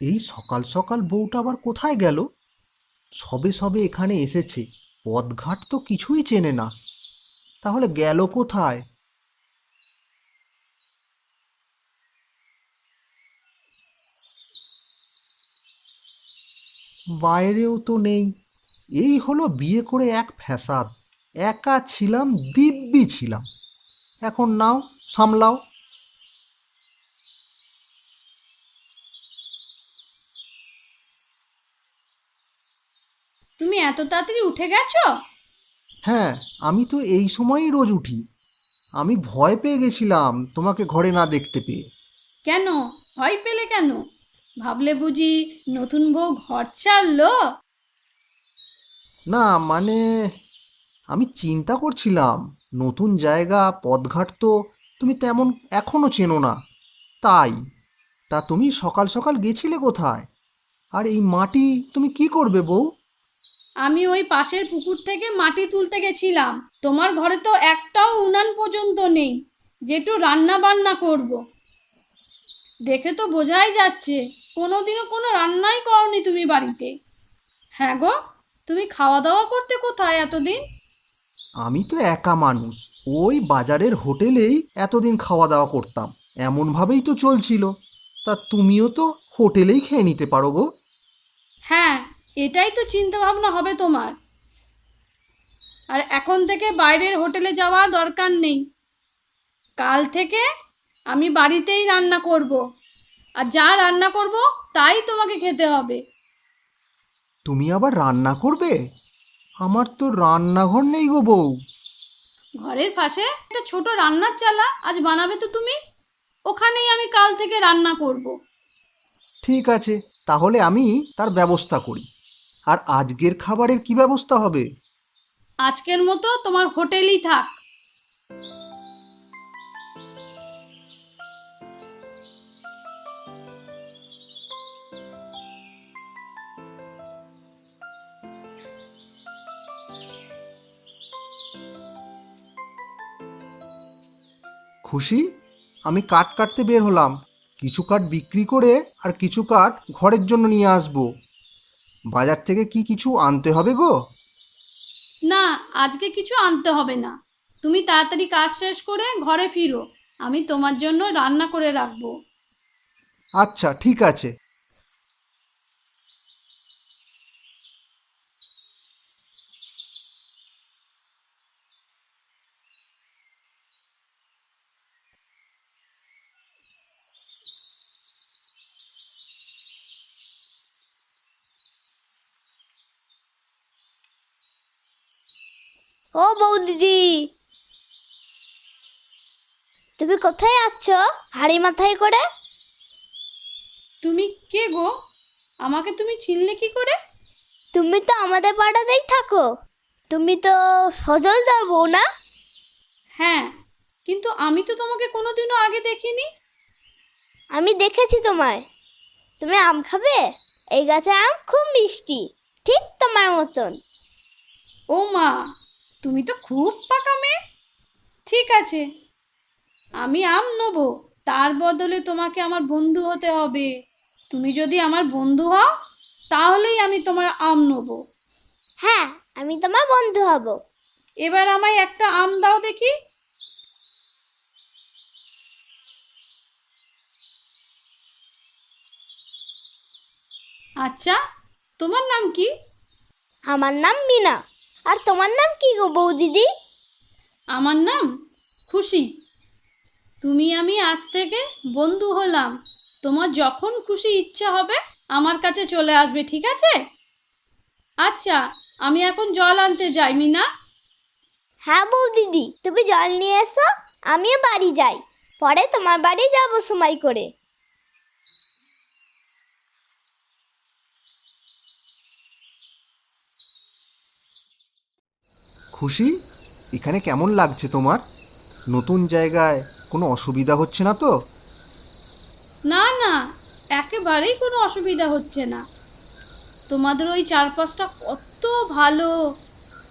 এই সকাল সকাল বউটা আবার কোথায় গেল? সবে সবে এখানে এসেছে, পথঘাট তো কিছুই চেনে না। তাহলে গেল কোথায়? বাইরেও তো নেই। এই হলো বিয়ে করে এক ফ্যাসাদ। একা ছিলাম, দিব্যি ছিলাম। এখন নাও, সামলাও। তুমি এত তাড়াতাড়ি উঠে গেছো? হ্যাঁ, আমি তো এই সময়ই রোজ উঠি। আমি ভয় পেয়ে গেছিলাম তোমাকে ঘরে না দেখতে পেয়ে। কেন? ভয় পেলে কেন? ভাবলে বুঝি নতুন বউ ঘর ছাড়লো? না মানে, আমি চিন্তা করছিলাম, নতুন জায়গা, পথঘাট তো তুমি তেমন এখনো চেনো না। তাই। তা তুমি সকাল সকাল গেছিলে কোথায়? আর এই মাটি তুমি কি করবে বউ? আমি ওই পাশের পুকুর থেকে মাটি তুলতে গেছিলাম। তোমার ঘরে তো একটাও উনান পর্যন্ত নেই যে একটু রান্না বান্না করব। দেখে তো বোঝাই যাচ্ছে কোনোদিনও কোনো রান্নাই করনি তুমি বাড়িতে। হ্যাঁ গো, তুমি খাওয়া দাওয়া করতে কোথায় এতদিন? আমি তো একা মানুষ, ওই বাজারের হোটেলেই এতদিন খাওয়া দাওয়া করতাম। এমনভাবেই তো চলছিল। তা তুমিও তো হোটেলেই খেয়ে নিতে পারো গো। হ্যাঁ, এটাই তো চিন্তা ভাবনা হবে তোমার। আর এখন থেকে বাইরের হোটেলে যাওয়া দরকার নেই। কাল থেকে আমি বাড়িতেই রান্না করব। আর যা রান্না করব তাই তোমাকে খেতে হবে। তুমি আবার রান্না করবে? আমার তো রান্নাঘর নেই গো বউ। ঘরের পাশে একটা ছোট রান্নার চালা আজ বানাবে তো তুমি। ওখানেই আমি কাল থেকে রান্না করব। ঠিক আছে, তাহলে আমি তার ব্যবস্থা করি। আর আজকের খাবারের কি ব্যবস্থা হবে? আজকের মতো তোমার হোটেলই থাক। খুশি, আমি কাঠ কাটতে বের হলাম। কিছু কাঠ বিক্রি করে আর কিছু কাঠ ঘরের জন্য নিয়ে আসবো। বাজার থেকে কি কিছু আনতে হবে গো? না, আজকে কিছু আনতে হবে না। তুমি তাড়াতাড়ি কাজ শেষ করে ঘরে ফিরো। আমি তোমার জন্য রান্না করে রাখবো। আচ্ছা, ঠিক আছে। ও বৌদিদি, তুমি কোথায় যাচ্ছ হাড়ি মাথায় করে? তুমি কে গো? আমাকে তুমি চিনলে কি করে? তুমি তো আমাদের পাড়াতেই থাকো। তুমি তো সজলদার বউ না? হ্যাঁ, কিন্তু আমি তো তোমাকে কোনোদিনও আগে দেখিনি। আমি দেখেছি তোমায়। তুমি আম খাবে? এই গাছের আম খুব মিষ্টি, ঠিক তোমার মতন। ও মা, তুমি তো খুব পাকা মেয়ে। ঠিক আছে, আমি আম নেবো। তার বদলে তোমাকে আমার বন্ধু হতে হবে। তুমি যদি আমার বন্ধু হও তাহলেই আমি তোমার আম নেবো। হ্যাঁ, আমি তোমার বন্ধু হব। এবার আমায় একটা আম দাও দেখি। আচ্ছা, তোমার নাম কি? আমার নাম মিনা। আর তোমার নাম কি গো বৌদিদি? আমার নাম খুশি। তুমি আমি আজ থেকে বন্ধু হলাম। তোমার যখন খুশি ইচ্ছা হবে আমার কাছে চলে আসবে, ঠিক আছে? আচ্ছা, আমি এখন জল আনতে যাই মিনা। হ্যাঁ বৌদিদি, তুমি জল নিয়ে এসো। আমিও বাড়ি যাই, পরে তোমার বাড়ি যাবো সময় করে। খুশি, এখানে কেমন লাগছে তোমার? নতুন জায়গায় কোনো অসুবিধা হচ্ছে না তো? না না, একেবারেই কোনো অসুবিধা হচ্ছে না। তোমাদের ওই চারপাশটা কত ভালো,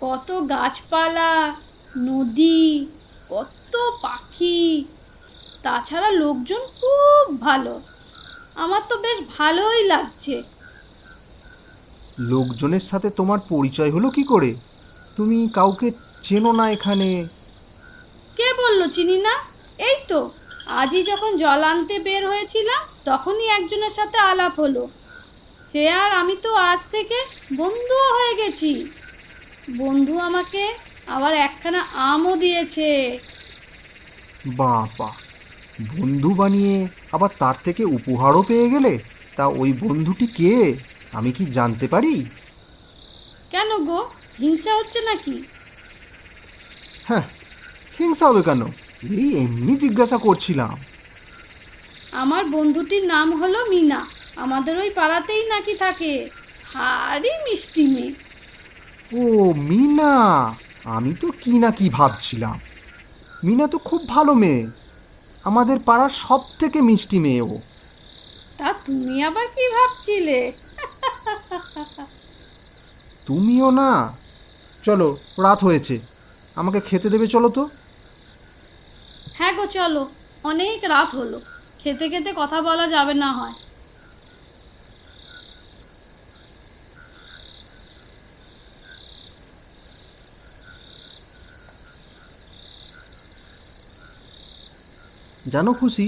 কত গাছপালা, নদী, কত পাখি, তাছাড়া লোকজন খুব ভালো। আমার তো বেশ ভালোই লাগছে। লোকজনের সাথে তোমার পরিচয় হলো কি করে? তুমি কাউকে চেনো না এখানে? কে বলল চিনি না? এই তো আজই যখন জল আনতে বের হয়েছিলাম তখনই একজনের সাথে আলাপ হলো। সে আর আমি তো আজ থেকে বন্ধুও হয়ে গেছি। বন্ধু আমাকে আবার একখানা আমও দিয়েছে। বাবা, বন্ধু বানিয়ে আবার তার থেকে উপহারও পেয়ে গেলে? তা ওই বন্ধুটি কে, আমি কি জানতে পারি? কেন গো, হিংসা হচ্ছে নাকি? হ্যাঁ, হিংসা হবে কেন? এই এমনি জিজ্ঞাসা করছিলাম। আমার বন্ধুটির নাম হলো মিনা। আমাদের ওই পাড়াতেই নাকি থাকে। ভারী মিষ্টি মেয়ে। ও, মিনা। আমি তো কি না কি ভাবছিলাম। মিনা তো খুব ভালো মেয়ে, আমাদের পাড়ার সব থেকে মিষ্টি মেয়ে ও। তা তুমি আবার কি ভাবছিলে? তুমিও না। চলো, রাত হয়েছে, আমাকে খেতে দেবে, চলো তো। হ্যাঁ গো চলো, অনেক রাত হলো। খেতে খেতে কথা বলা যাবে না হয়। জানো খুশি,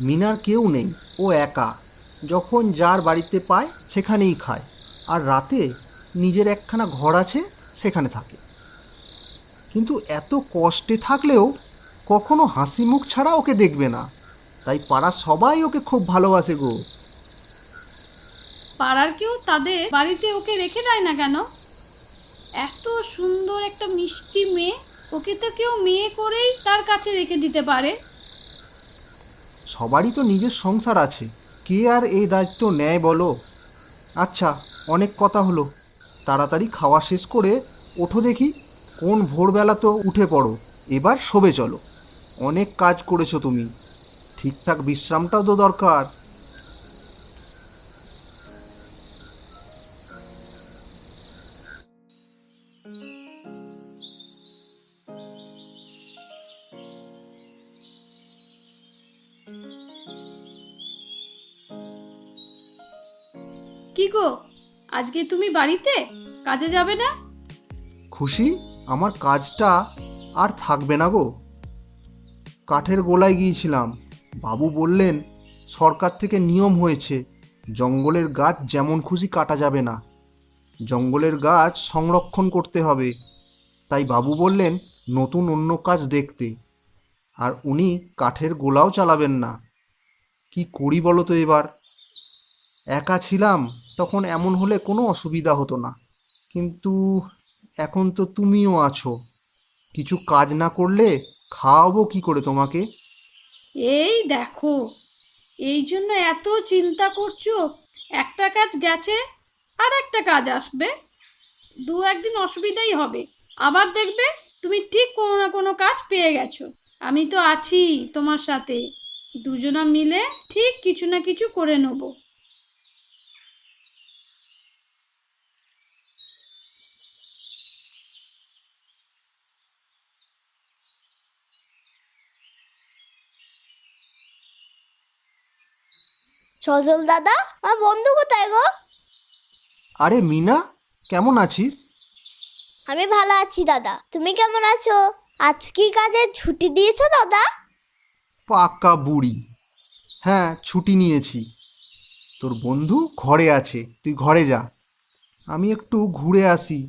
মিনার কেউ নেই, ও একা। যখন যার বাড়িতে পায় সেখানেই খায়, আর রাতে নিজের একখানা ঘর আছে, সেখানে থাকে। কিন্তু এত কষ্টে থাকলেও কখনো হাসি মুখ ছাড়া ওকে দেখবে না, তাই পাড়ার সবাই ওকে খুব ভালোবাসে গো। পাড়ার কেউ তাদের বাড়িতে ওকে রেখে দেয় না কেন? এত সুন্দর একটা মিষ্টি মেয়ে, ওকে তো কেউ মেয়ে করেই তার কাছে রেখে দিতে পারে। সবারই তো নিজের সংসার আছে, কে আর এই দায়িত্ব নেয় বলো? আচ্ছা, অনেক কথা হলো, তাড়াতাড়ি খাওয়া শেষ করে ওঠো দেখি। কোন ভোরবেলা তো উঠে পড়ো, এবার শোবে চলো। অনেক কাজ করেছো তুমি, ঠিকঠাক বিশ্রামটাও তো দরকার। কি গো, আজকে তুমি বাড়িতে কাজে যাবে না? খুশি, আমার কাজটা আর থাকবে না গো। কাঠের গোলায় গিয়েছিলাম, বাবু বললেন সরকার থেকে নিয়ম হয়েছে, জঙ্গলের গাছ যেমন খুশি কাটা যাবে না, জঙ্গলের গাছ সংরক্ষণ করতে হবে। তাই বাবু বললেন নতুন অন্য কাজ দেখতে, আর উনি কাঠের গোলাও চালাবেন না। কি করি বলো তো এবার? একা ছিলাম তখন এমন হলে কোনো অসুবিধা হতো না, কিন্তু এখন তো তুমিও আছো, কিছু কাজ না করলে খাওয়াবো কি করে তোমাকে? এই দেখো, এই জন্য এত চিন্তা করছো। একটা কাজ গেছে, আর একটা কাজ আসবে। দু একদিন অসুবিধাই হবে, আবার দেখবে তুমি ঠিক কোনো না কোনো কাজ পেয়ে গেছো। আমি তো আছি তোমার সাথে, দুজনা মিলে ঠিক কিছু না কিছু করে নেব। সজল দাদা, আমার বন্ধু কোথায় গো? আরে মিনা, কেমন আছিস? আমি ভালো আছি দাদা, তুমি কেমন আছো? আজ কি কাজের ছুটি দিয়েছো দাদা? পাকা বুড়ি। হ্যাঁ, ছুটি নিয়েছি। তোর বন্ধু ঘরে আছে, তুই ঘরে যা, আমি একটু ঘুরে আসি।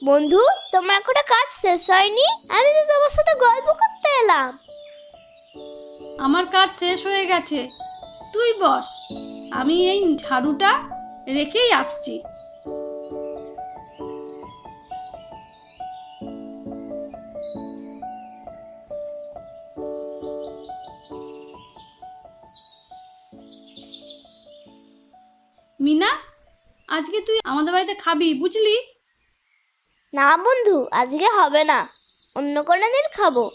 বন্ধু, তোমার এখনো কাজ শেষ হয়নি? আমি তো তোমার সাথে গল্প করতে এলাম। আমার কাজ শেষ হয়ে গেছে, তুই বস। আমি এই ঝাড়ুটা রেখেই আসছি। মিনা, আজকে তুই আমাদের বাড়িতে খাবি, বুঝলি? না বন্ধু, আজকে হবে না, অন্য কোনো দিন খাবো।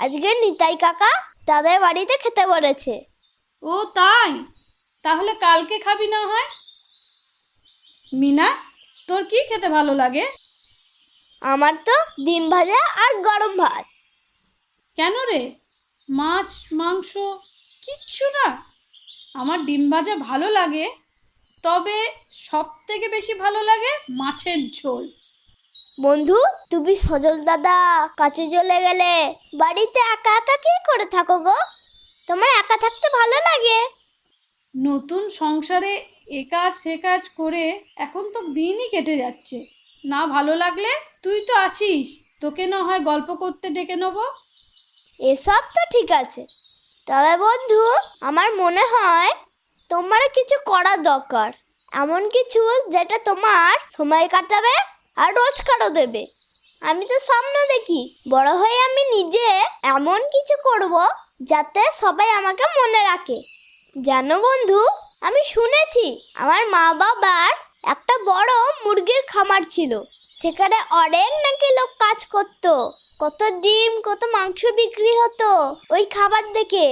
আজকে নিতাই কাকা তাদের বাড়িতে খেতে বলেছে। ও তাই? তাহলে কালকে খাবি না হয়? মিনা, তোর কি খেতে ভালো লাগে? আমার তো ডিম ভাজা আর গরম ভাত। কেন রে, মাছ মাংস কিচ্ছু না? আমার ডিম ভাজা ভালো লাগে, তবে সব থেকে বেশি ভালো লাগে মাছের ঝোল। বন্ধু, তুমি সজল দাদা কাছে চলে গেলে বাড়িতে একা একা কি করে থাকো গো? তোমার একা থাকতে ভালো লাগে? নতুন সংসারে এ কাজ সে কাজ করে এখন তো দিনই কেটে যাচ্ছে। না ভালো লাগলে তুই তো আছিস, তোকে না হয় গল্প করতে ডেকে নেবো। এসব তো ঠিক আছে, তবে বন্ধু আমার মনে হয় তোমার কিছু করার দরকার। এমন কিছু যেটা তোমার সময় কাটাবে আর রোজগারও দেবে। আমি তো স্বপ্ন দেখি বড় হয়ে আমি নিজে এমন কিছু করব যাতে সবাই আমাকে মনে রাখে। জানো বন্ধু, আমি শুনেছি আমার মা বাবার একটা বড় মুরগির খামার ছিল। সেখানে অনেক নাকি লোক কাজ করতো, কত ডিম কত মাংস বিক্রি হতো ওই খাবার দেখে।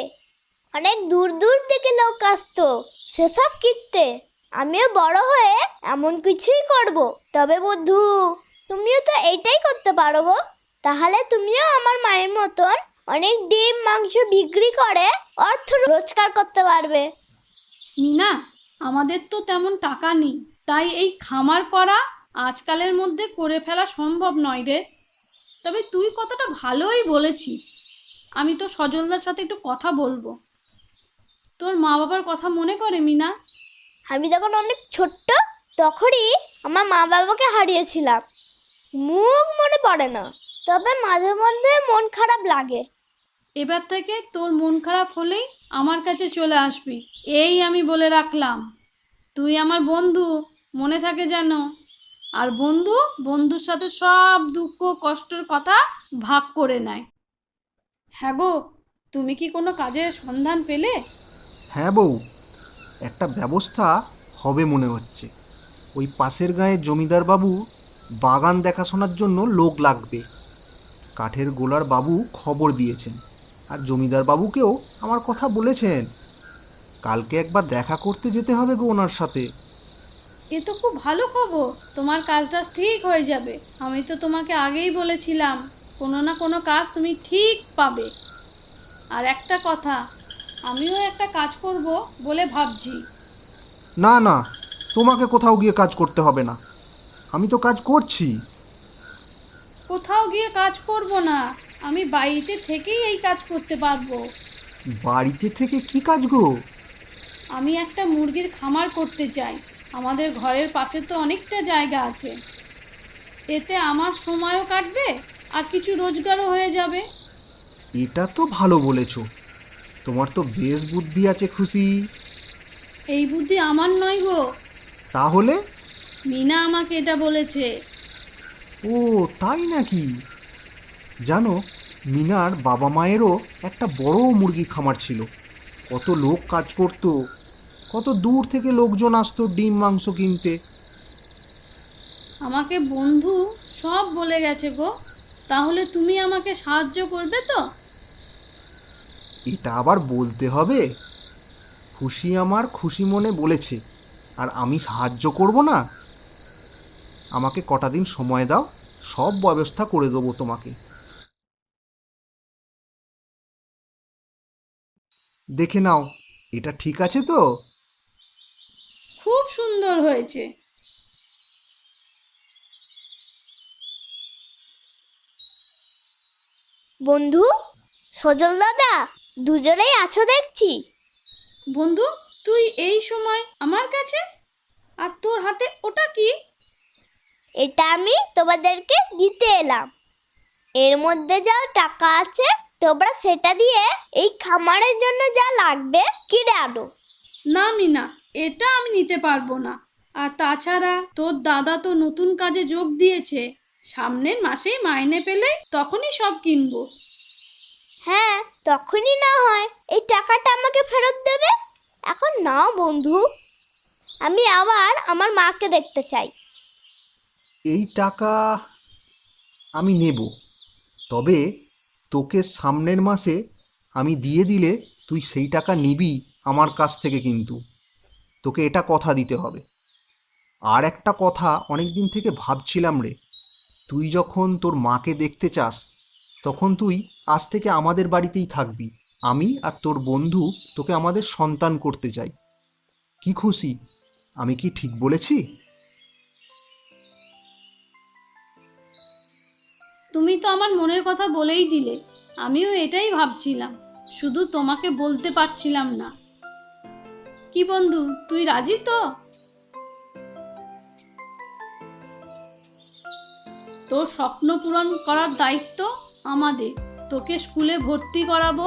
অনেক দূর দূর থেকে লোক আসতো সেসব কিনতে। আমিও বড় হয়ে এমন কিছুই করব। তবে বন্ধু, তুমিও তো এইটাই করতে পারো গো। তাহলে তুমিও আমার মায়ের মতন অনেক ডিম মাংস বিক্রি করে অর্থ রোজগার করতে পারবে। মিনা, আমাদের তো তেমন টাকা নেই, তাই এই খামার করা আজকালের মধ্যে করে ফেলা সম্ভব নয় রে। তবে তুই কথাটা ভালোই বলেছিস। আমি তো সজলদার সাথে একটু কথা বলবো। তোর মা বাবার কথা মনে পড়ে মিনা? আমি যখন অনেক ছোট্ট তখনই আমার মা বাবাকে হারিয়েছিলাম। মুখ মনে পড়ে না, তবে মাঝে মধ্যে মন খারাপ লাগে। এবার থেকে তোর মন খারাপ হলেই আমার কাছে চলে আসবি, এই আমি বলে রাখলাম। তুই আমার বন্ধু, মনে থাকে যেন। আর বন্ধু বন্ধুর সাথে সব দুঃখ কষ্টের কথা ভাগ করে নেয়। হ্যাঁ গো, তুমি কি কোনো কাজের সন্ধান পেলে? হ্যাঁ বউ, একটা ব্যবস্থা হবে মনে হচ্ছে। ওই পাশের গাঁয়ে জমিদার বাবু বাগান দেখাশোনার জন্য লোক লাগবে। কাঠের গোলার বাবু খবর দিয়েছেন, আর জমিদার বাবুকেও আমার কথা বলেছেন। কালকে একবার দেখা করতে যেতে হবে গো ওনার সাথে। এ তো খুব ভালো খবর, তোমার কাজটা ঠিক হয়ে যাবে। আমি তো তোমাকে আগেই বলেছিলাম কোনো না কোনো কাজ তুমি ঠিক পাবে। আর একটা কথা, আমিও একটা কাজ করব বলে ভাবছি। না না, তোমাকে কোথাও গিয়ে কাজ করতে হবে না, আমি তো কাজ করছি। কোথাও গিয়ে কাজ করব না, আমি বাড়িতে থেকেই এই কাজ করতে পারবো। বাড়িতে থেকে কি কাজ গো? আমি একটা মুরগির খামার করতে চাই। আমাদের ঘরের পাশে তো অনেকটা জায়গা আছে, এতে আমার সময়ও কাটবে আর কিছু রোজগারও হয়ে যাবে। এটা তো ভালো বলেছো, তোমার তো বেশ বুদ্ধি আছে খুশি। এই বুদ্ধি আমার নয় গো, তাহলে? মিনা আমাকে এটা বলেছে। ও তাই নাকি? জানো, মিনার বাবা মায়েরও একটা বড় মুরগির খামার ছিল। কত লোক কাজ করতো, কত দূর থেকে লোকজন আসতো ডিম মাংস কিনতে। আমাকে বন্ধু সব বলে গেছে গো। তাহলে তুমি আমাকে সাহায্য করবে তো? এটা আবার বলতে হবে? খুশি আমার খুশি মনে বলেছে, আর আমি সাহায্য করব না? আমাকে কটা দিন সময় দাও, সব ব্যবস্থা করে দেবো তোমাকে। দেখে নাও, এটা ঠিক আছে তো? খুব সুন্দর হয়েছে। বন্ধু, সজল দাদা, দুজনেই আছো দেখছি। বন্ধু, তুই এই সময় আমার কাছে? আর তোর হাতে ওটা কি? এটা আমি তোমাদেরকে দিতে এলাম। এর মধ্যে যা টাকা আছে তোমরা সেটা দিয়ে এই খামারের জন্য যা লাগবে কিনে আনো। না মিনা, এটা আমি নিতে পারবো না। আর তাছাড়া তোর দাদা তো নতুন কাজে যোগ দিয়েছে, সামনের মাসেই মাইনে পেলে তখনই সব কিনবো। হ্যাঁ, তখনই না হয় এই টাকাটা আমাকে ফেরত দেবে। এখন নাও বন্ধু, আমি আবার আমার মাকে দেখতে চাই। এই টাকা আমি নেব, তবে তোকে সামনের মাসে আমি দিয়ে দিলে তুই সেই টাকা নিবি আমার কাছ থেকে, কিন্তু তোকে এটা কথা দিতে হবে। আর একটা কথা অনেক দিন থেকে ভাবছিলাম রে, তুই যখন তোর মাকে দেখতে চাস তখন তুই আজ থেকে আমাদের বাড়িতেই থাকবি। আমি আর তোর বন্ধু তোকে আমাদের সন্তান করতে চাই। কি খুশি? আমি কি ঠিক বলেছি? তুমি তো আমার মনের কথা বলেই দিলে। আমিও এটাই ভাবছিলাম, শুধু তোমাকে বলতে পারছিলাম না। কি বন্ধু, তুই রাজি তো? তোর স্বপ্ন পূরণ করার দায়িত্ব আমাদের। তোকে স্কুলে ভর্তি করাবো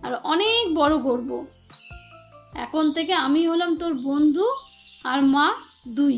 আর অনেক বড় করব। এখন থেকে আমি হলাম তোর বন্ধু আর মা দুই।